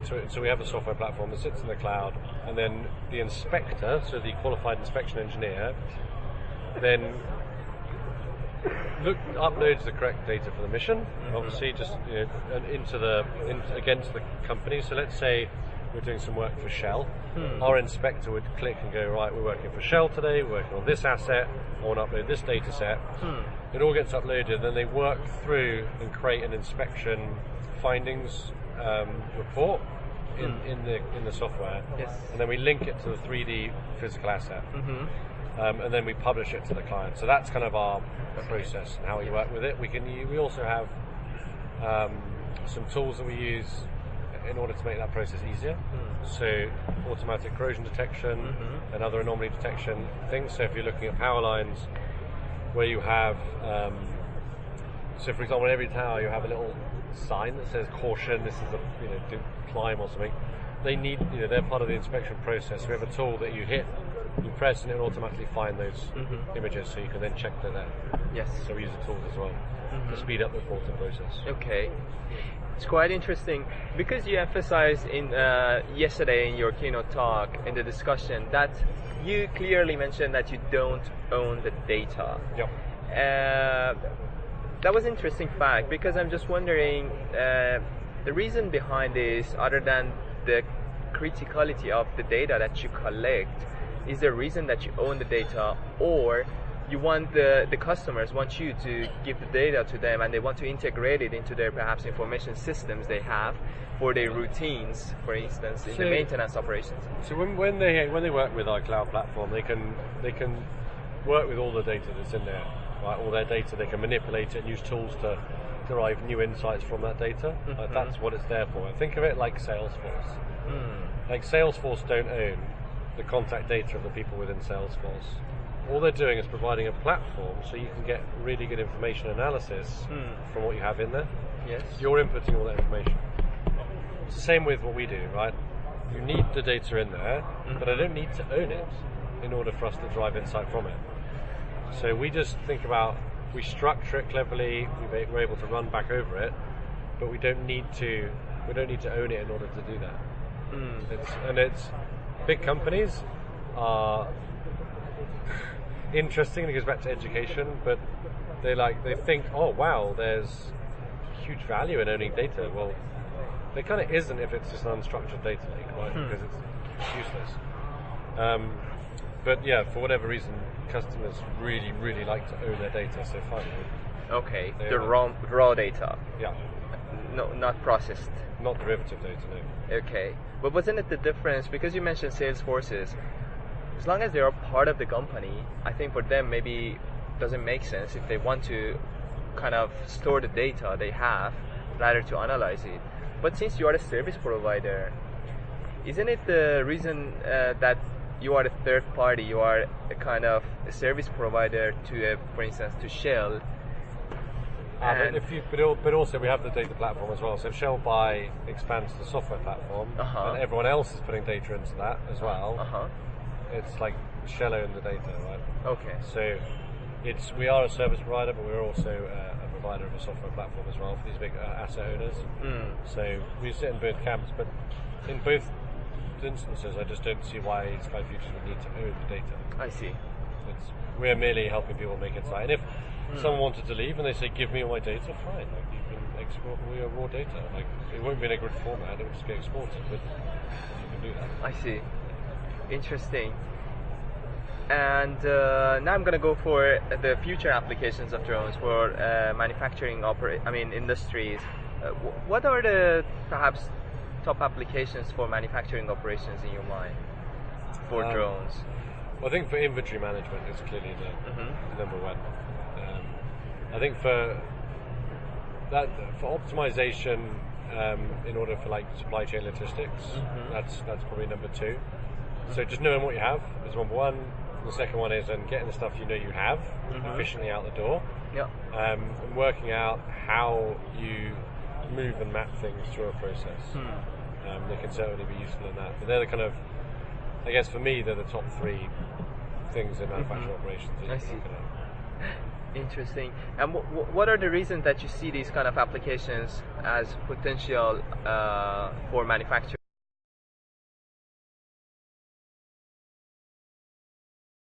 so we have a software platform that sits in the cloud, and then the inspector, so the qualified inspection engineer, then uploads the correct data for the mission, obviously just against the company. So let's say we're doing some work for Shell. Our inspector would click and go, right, we're working for Shell today, we're working on this asset, I want to upload this data set. It all gets uploaded, then they work through and create an inspection findings report in the software. Yes. And then we link it to the 3D physical asset. And then we publish it to the client. So that's kind of our process and how we work with it. We also have some tools that we use in order to make that process easier. So automatic corrosion detection and other anomaly detection things. So if you're looking at power lines where you have, so for example, in every tower you have a little sign that says caution, this is a do climb or something. They need, they're part of the inspection process. We have a tool that you hit, you press, and it will automatically find those images, so you can then check they're there. Yes. So we use the tools as well to speed up the reporting process. Okay. It's quite interesting because you emphasized in yesterday in your keynote talk in the discussion that you clearly mentioned that you don't own the data. Yep. That was an interesting fact because I'm just wondering the reason behind this, other than the criticality of the data that you collect, is the reason that you own the data, or you want the customers want you to give the data to them and they want to integrate it into their perhaps information systems they have for their routines, for instance, in the maintenance operations. So when they work with our cloud platform, they can work with all the data that's in there, right? All their data, they can manipulate it and use tools to derive new insights from that data. That's what it's there for. Think of it like Salesforce. Like Salesforce don't own the contact data of the people within Salesforce. All they're doing is providing a platform so you can get really good information analysis from what you have in there. Yes. You're inputting all that information. It's the same with what we do, right? You need the data in there, but I don't need to own it in order for us to drive insight from it. So we just think about, we structure it cleverly, we're able to run back over it, but we don't need to own it in order to do that. It's big companies are interesting, and it goes back to education, but they think, oh wow, there's huge value in owning data. Well, there kind of isn't if it's just an unstructured data lake, right? Because it's useless. But yeah, for whatever reason, customers really, really like to own their data, so fine. Okay, the raw data. Yeah. No, not processed. Not derivative data, no. Okay, but wasn't it the difference, because you mentioned Salesforces, as long as they are part of the company, I think for them maybe doesn't make sense if they want to kind of store the data they have rather to analyze it. But since you are a service provider, isn't it the reason that you are a third party, you are a kind of a service provider to, for instance, to Shell? But also we have the data platform as well. So if Shell expands the software platform, and everyone else is putting data into that as well, it's like Shell own the data, right? Okay. So we are a service provider, but we're also a provider of a software platform as well for these big asset owners. So we sit in both camps, but in both instances, I just don't see why Sky Futures would need to own the data. I see. We're merely helping people make insight. And if someone wanted to leave and they say, give me all my data, fine. Like, you can export all your raw data. Like, it won't be in a good format, it will just get exported, but you can do that. I see. Interesting. And now I'm going to go for the future applications of drones for manufacturing industries. What are the perhaps top applications for manufacturing operations in your mind for drones? Well, I think for inventory management is clearly the number one. I think for optimization in order for like supply chain logistics, that's probably number two. So just knowing what you have is number one. The second one is getting the stuff you know you have efficiently out the door. Yep. And working out how you move and map things through a process. They can certainly be useful in that. But they're the kind of, I guess for me, they're the top three things in manufacturing operations that you can look at. Interesting. And what are the reasons that you see these kind of applications as potential for manufacturing?